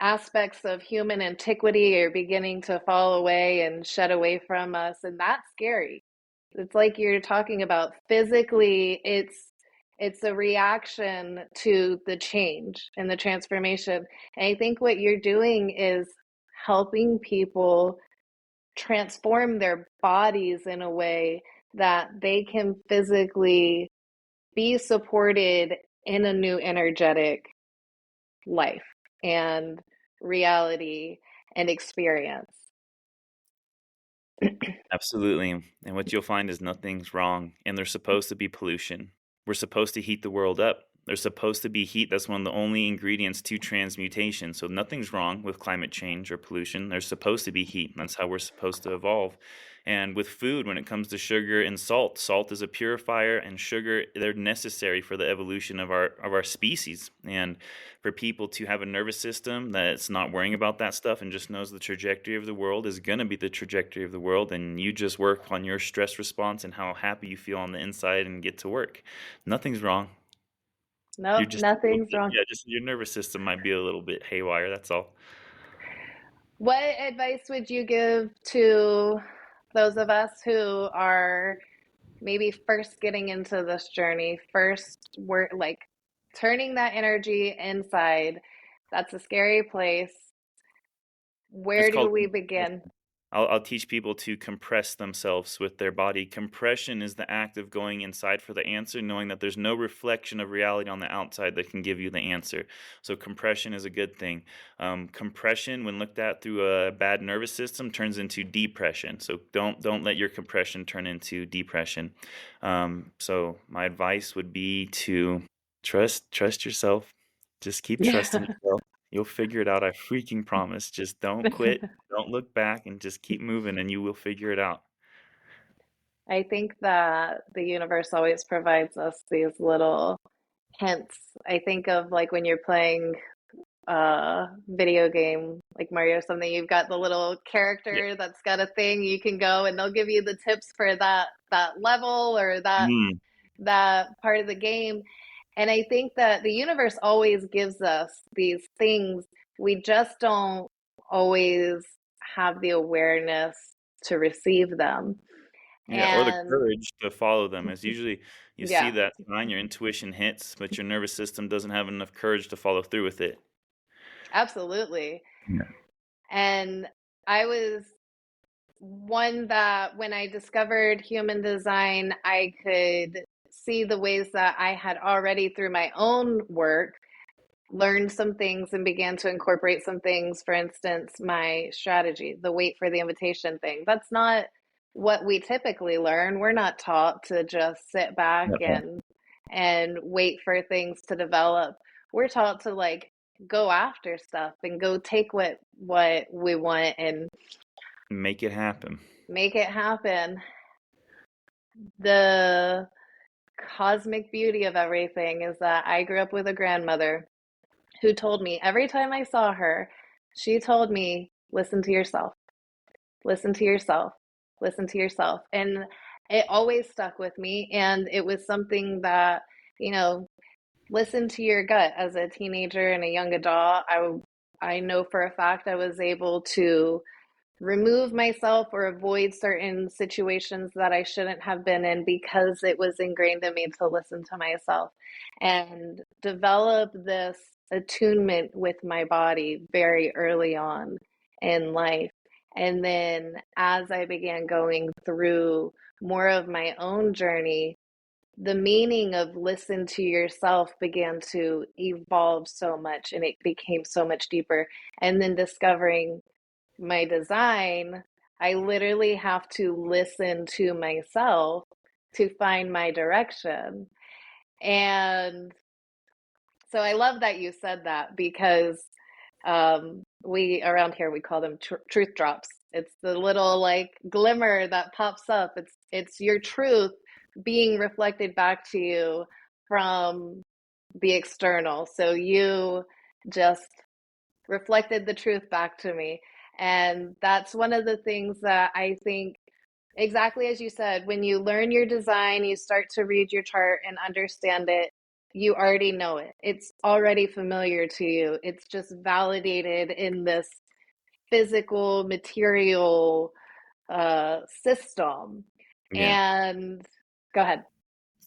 aspects of human antiquity are beginning to fall away and shed away from us, and that's scary. It's like you're talking about physically, it's a reaction to the change and the transformation. And I think what you're doing is helping people transform their bodies in a way that they can physically be supported in a new energetic life and reality and experience. Absolutely. And what you'll find is nothing's wrong. And there's supposed to be pollution. We're supposed to heat the world up. There's supposed to be heat. That's one of the only ingredients to transmutation. So nothing's wrong with climate change or pollution. There's supposed to be heat. That's how we're supposed to evolve. And with food, when it comes to sugar and salt, salt is a purifier, and sugar, they're necessary for the evolution of our species. And for people to have a nervous system that's not worrying about that stuff and just knows the trajectory of the world is going to be the trajectory of the world, and you just work on your stress response and how happy you feel on the inside and get to work. Nothing's wrong. You're Nope, just a little nothing's bit, wrong. yeah, just your nervous system might be a little bit haywire, that's all. What advice would you give to those of us who are maybe first getting into this journey, first we're like turning that energy inside? That's a scary place. It's Where do called we begin? I'll teach people to compress themselves with their body. Compression is the act of going inside for the answer, knowing that there's no reflection of reality on the outside that can give you the answer. So compression is a good thing. Compression, when looked at through a bad nervous system, turns into depression. So don't let your compression turn into depression. So my advice would be to trust yourself. Just keep trusting yourself. You'll figure it out. I freaking promise. Just don't quit. Don't look back and just keep moving and you will figure it out. I think that the universe always provides us these little hints. I think of like when you're playing video game like Mario or something, you've got the little Yeah. character that's got a thing you can go and they'll give you the tips for that level or Mm. that part of the game. And I think that the universe always gives us these things. We just don't always have the awareness to receive them. Yeah, or the And courage to follow them. Is usually you see yeah, that sign, your intuition hits, but your nervous system doesn't have enough courage to follow through with it. absolutely. Yeah. And I was one that when I discovered human design, I could see the ways that I had already, through my own work, learned some things and began to incorporate some things. For instance, my strategy, the wait for the invitation thing. That's not what we typically learn. We're not taught to just sit back Yeah. and wait for things to develop. We're taught to like go after stuff and go take what we want and Make it happen. make it happen. The cosmic beauty of everything is that I grew up with a grandmother who told me every time I saw her, she told me, listen to yourself, listen to yourself, listen to yourself. And it always stuck with me. And it was something that, you know, listen to your gut as a teenager and a young adult. I know for a fact I was able to remove myself or avoid certain situations that I shouldn't have been in because it was ingrained in me to listen to myself and develop this attunement with my body very early on in life. And then as I began going through more of my own journey, the meaning of listen to yourself began to evolve so much and it became so much deeper. And then discovering my design, I literally have to listen to myself to find my direction. And so I love that you said that because we around here we call them truth drops. It's the little like glimmer that pops up. It's your truth being reflected back to you from the external. So you just reflected the truth back to me. And that's one of the things that I think, exactly as you said, when you learn your design, you start to read your chart and understand it, you already know it. It's already familiar to you. It's just validated in this physical, material system. Yeah. And go ahead.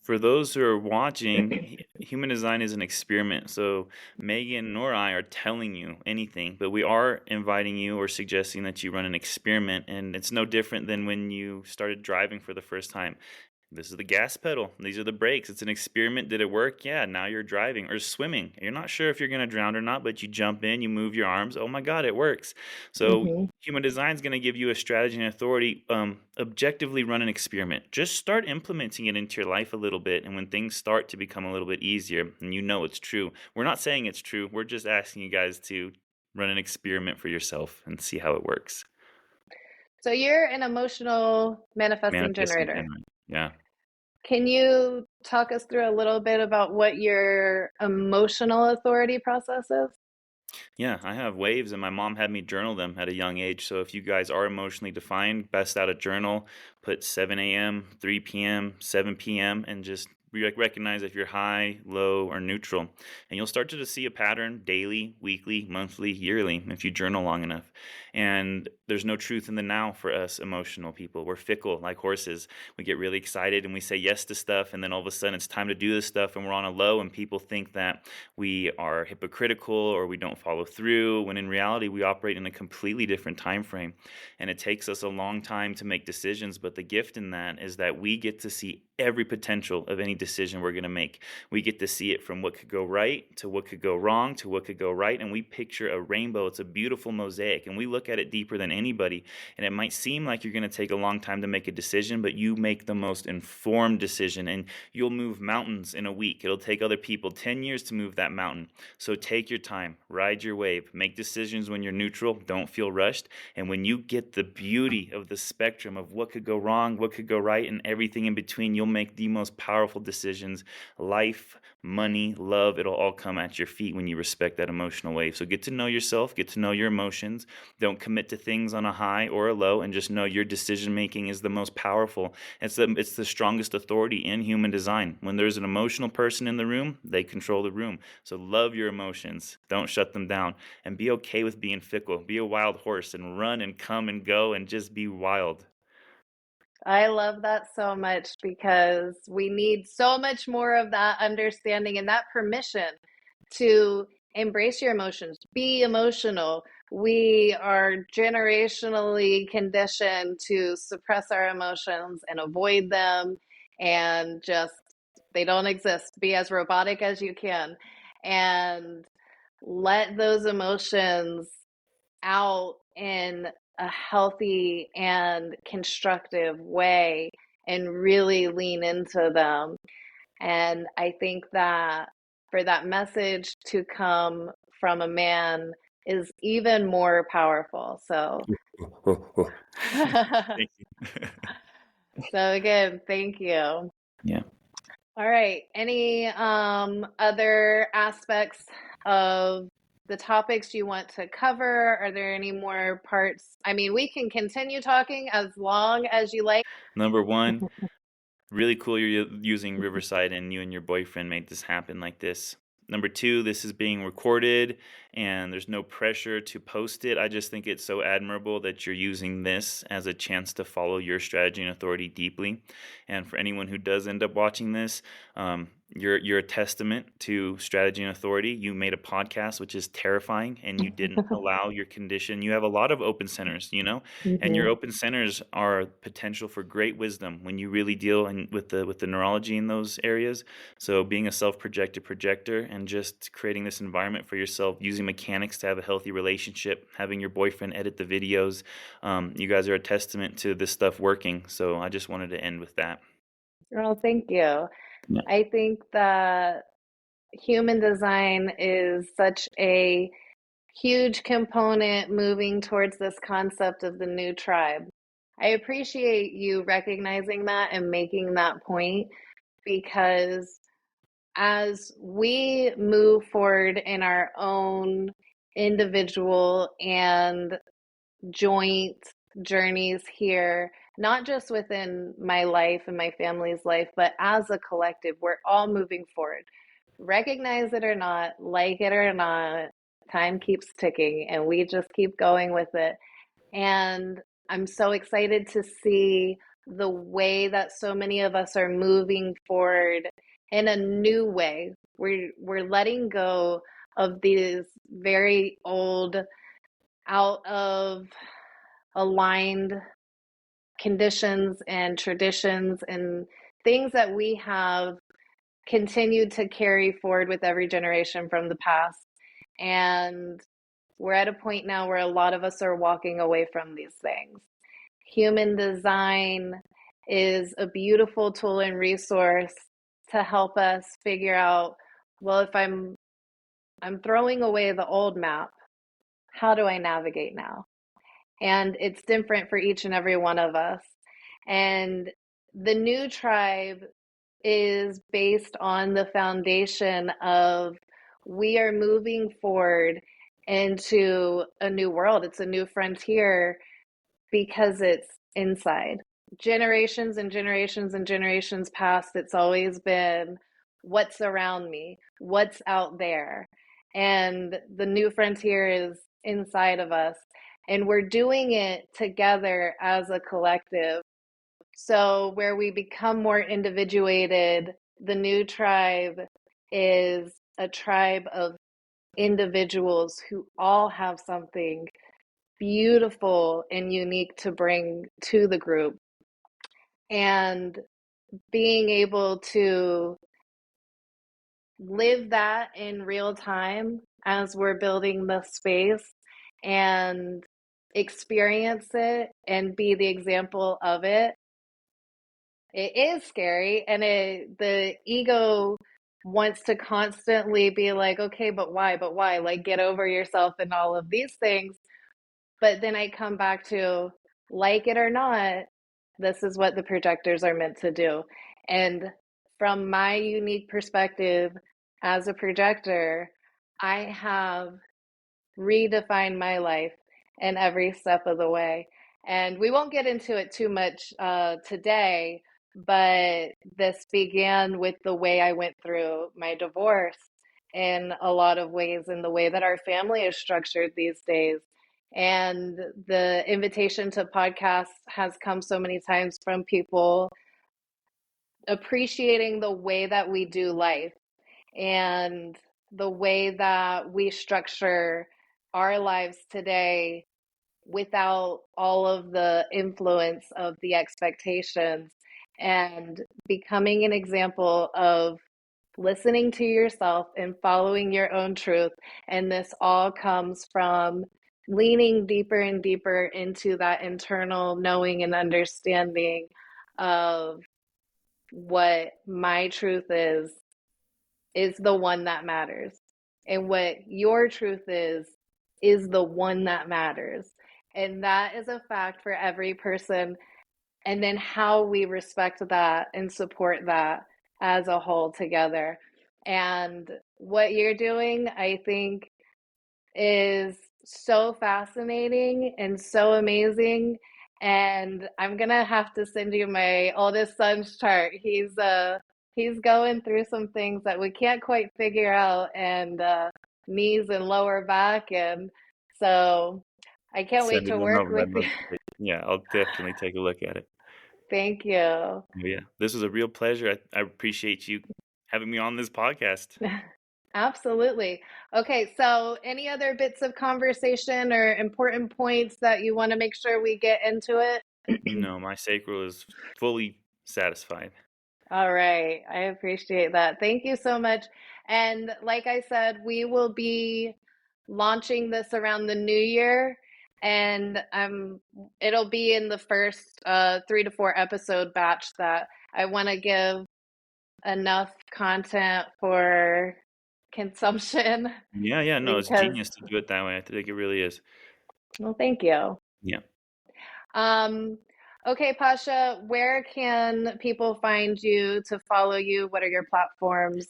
For those who are watching, human design is an experiment. So Megan nor I are telling you anything, but we are inviting you or suggesting that you run an experiment. And it's no different than when you started driving for the first time. This is the gas pedal. These are the brakes. It's an experiment. Did it work? Yeah, now you're driving or swimming. You're not sure if you're going to drown or not, but you jump in, you move your arms. Oh my God, it works. So, Mm-hmm. human design is going to give you a strategy and authority. Objectively run an experiment. Just start implementing it into your life a little bit. And when things start to become a little bit easier and you know it's true, we're not saying it's true. We're just asking you guys to run an experiment for yourself and see how it works. So you're an emotional manifesting Manifesting generator. generate. Yeah. Can you talk us through a little bit about what your emotional authority process is? Yeah, I have waves, and my mom had me journal them at a young age. So if you guys are emotionally defined, best out a journal, put 7 a.m., 3 p.m., 7 p.m., and just recognize if you're high, low, or neutral. And you'll start to see a pattern daily, weekly, monthly, yearly if you journal long enough. And there's no truth in the now for us emotional people. We're fickle like horses. We get really excited and we say yes to stuff, and then all of a sudden it's time to do this stuff and we're on a low, and people think that we are hypocritical or we don't follow through, when in reality we operate in a completely different time frame. And it takes us a long time to make decisions, but the gift in that is that we get to see every potential of any decision we're going to make. We get to see it from what could go right to what could go wrong to what could go right, and we picture a rainbow. It's a beautiful mosaic, and we look at it deeper than anybody. And it might seem like you're going to take a long time to make a decision, but you make the most informed decision, and you'll move mountains in a week. It'll take other people 10 years to move that mountain. So take your time, ride your wave, make decisions when you're neutral, don't feel rushed. And when you get the beauty of the spectrum of what could go wrong, what could go right, and everything in between, you'll make the most powerful decisions. Life, money, love, it'll all come at your feet when you respect that emotional wave. So get to know yourself, get to know your emotions. Don't commit to things on a high or a low, and just know your decision making is the most powerful. It's the strongest authority in human design. When there's an emotional person in the room, they control the room. So love your emotions. Don't shut them down. And be okay with being fickle. Be a wild horse and run and come and go and just be wild. I love that so much because we need so much more of that understanding and that permission to embrace your emotions, be emotional. We are generationally conditioned to suppress our emotions and avoid them and just, they don't exist. Be as robotic as you can and let those emotions out in a healthy and constructive way and really lean into them. And I think that for that message to come from a man is even more powerful. So, so Thank you. again, thank you. Yeah. All right. Any other aspects of the topics you want to cover? Are there any more parts? I mean, we can continue talking as long as you like. Number one, really cool you're using Riverside and you and your boyfriend made this happen like this. Number two, this is being recorded and there's no pressure to post it. I just think it's so admirable that you're using this as a chance to follow your strategy and authority deeply. And for anyone who does end up watching this, you're a testament to strategy and authority. You made a podcast, which is terrifying, and you didn't allow your condition. You have a lot of open centers, and your Mhm. open centers are potential for great wisdom when you really deal with the neurology in those areas. So being a self-projected projector and just creating this environment for yourself, using mechanics to have a healthy relationship, having your boyfriend edit the videos, you guys are a testament to this stuff working. So I just wanted to end with that. Well, thank you. Yeah. I think that human design is such a huge component moving towards this concept of the new tribe. I appreciate you recognizing that and making that point because as we move forward in our own individual and joint journeys here, not just within my life and my family's life, but as a collective, we're all moving forward. Recognize it or not, like it or not, time keeps ticking and we just keep going with it. And I'm so excited to see the way that so many of us are moving forward in a new way. We're letting go of these very old, out of aligned conditions and traditions and things that we have continued to carry forward with every generation from the past. And we're at a point now where a lot of us are walking away from these things. Human design is a beautiful tool and resource to help us figure out, well, if I'm throwing away the old map, how do I navigate now? And it's different for each and every one of us. And the new tribe is based on the foundation of we are moving forward into a new world. It's a new frontier because it's inside. generations and generations and generations past, it's always been what's around me, what's out there. And the new frontier is inside of us. And we're doing it together as a collective. So, where we become more individuated, the new tribe is a tribe of individuals who all have something beautiful and unique to bring to the group. And being able to live that in real time as we're building the space and experience it and be the example of it. It is scary, and the ego wants to constantly be like, okay, but why? But why? Like, get over yourself and all of these things. But then I come back to, like it or not, this is what the projectors are meant to do. And from my unique perspective as a projector, I have redefined my life in every step of the way. And we won't get into it too much today, but this began with the way I went through my divorce in a lot of ways, in the way that our family is structured these days. And the invitation to podcasts has come so many times from people appreciating the way that we do life and the way that we structure our lives today without all of the influence of the expectations, and becoming an example of listening to yourself and following your own truth. And this all comes from leaning deeper and deeper into that internal knowing and understanding of what my truth is the one that matters. And what your truth is the one that matters. And that is a fact for every person. And then how we respect that and support that as a whole together. And what you're doing, I think, is so fascinating and so amazing. And I'm gonna have to send you my oldest son's chart. He's going through some things that we can't quite figure out, and knees and lower back, and so I can't wait Send it to on work over. with I'd you. love to yeah, I'll definitely take a look at it. Thank you. Oh, yeah. This was a real pleasure. I appreciate you having me on this podcast. Absolutely. Okay, so any other bits of conversation or important points that you want to make sure we get into it? No, my sacral is fully satisfied. All right. I appreciate that. Thank you so much. And like I said, we will be launching this around the new year, and it'll be in the first 3 to 4 episode batch that I want to give enough content for consumption Yeah, yeah, no, it's because, genius to do it that way. I think it really is. well, thank you. Yeah. Um, okay, Pasha, where can people find you to follow you? What are your platforms?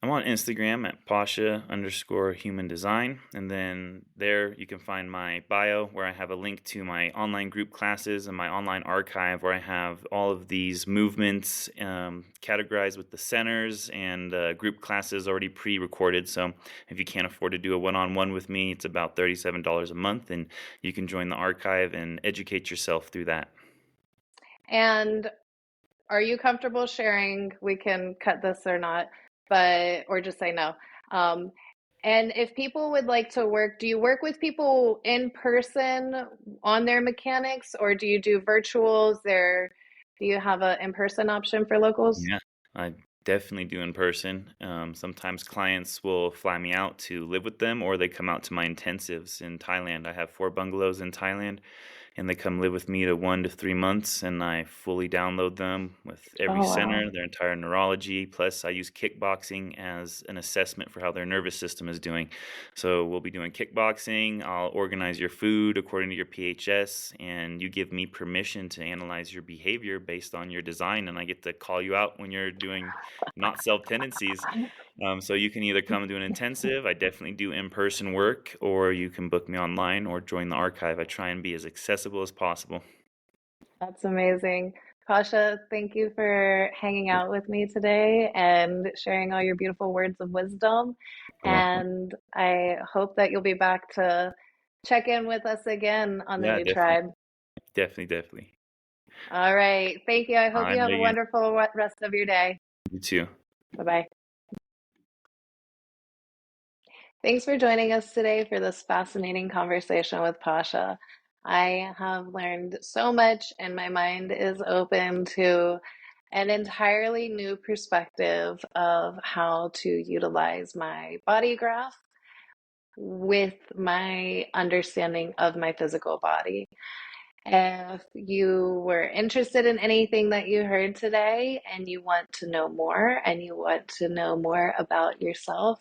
I'm on Instagram at Pasha_human design. And then there you can find my bio where I have a link to my online group classes and my online archive where I have all of these movements categorized with the centers and group classes already pre-recorded. So if you can't afford to do a one-on-one with me, it's about $37 a month, and you can join the archive and educate yourself through that. And are you comfortable sharing? We can cut this or not, but or just say no. Um, and if people would like to work, do you work with people in person on their mechanics, or do you do virtuals? Do you have an in-person option for locals? Yeah, I definitely do in person. Sometimes clients will fly me out to live with them, or they come out to my intensives in Thailand. I have 4 bungalows in Thailand, and they come live with me to 1 to 3 months, and I fully download them with every Oh, wow. center, their entire neurology. Plus, I use kickboxing as an assessment for how their nervous system is doing. So we'll be doing kickboxing. I'll organize your food according to your PHS, and you give me permission to analyze your behavior based on your design, and I get to call you out when you're doing not self tendencies. So you can either come and do an intensive. I definitely do in-person work, or you can book me online or join the archive. I try and be as accessible as possible. That's amazing. Pasha, thank you for hanging out with me today and sharing all your beautiful words of wisdom. You're welcome. And I hope that you'll be back to check in with us again on the Yeah, new definitely. tribe. Definitely, definitely. All right. Thank you. I All hope right, you have a Megan. wonderful rest of your day. You too. Bye bye. Thanks for joining us today for this fascinating conversation with Pasha. I have learned so much, and my mind is open to an entirely new perspective of how to utilize my body graph with my understanding of my physical body. If you were interested in anything that you heard today and you want to know more and you want to know more about yourself,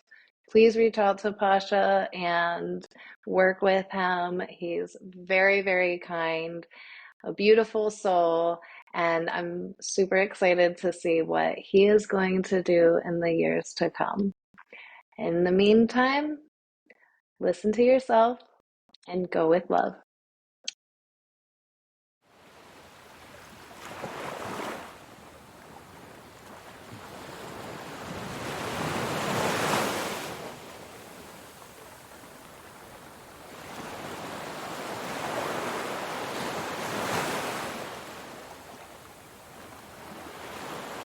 please reach out to Pasha and work with him. He's very, very kind, a beautiful soul, and I'm super excited to see what he is going to do in the years to come. In the meantime, listen to yourself and go with love.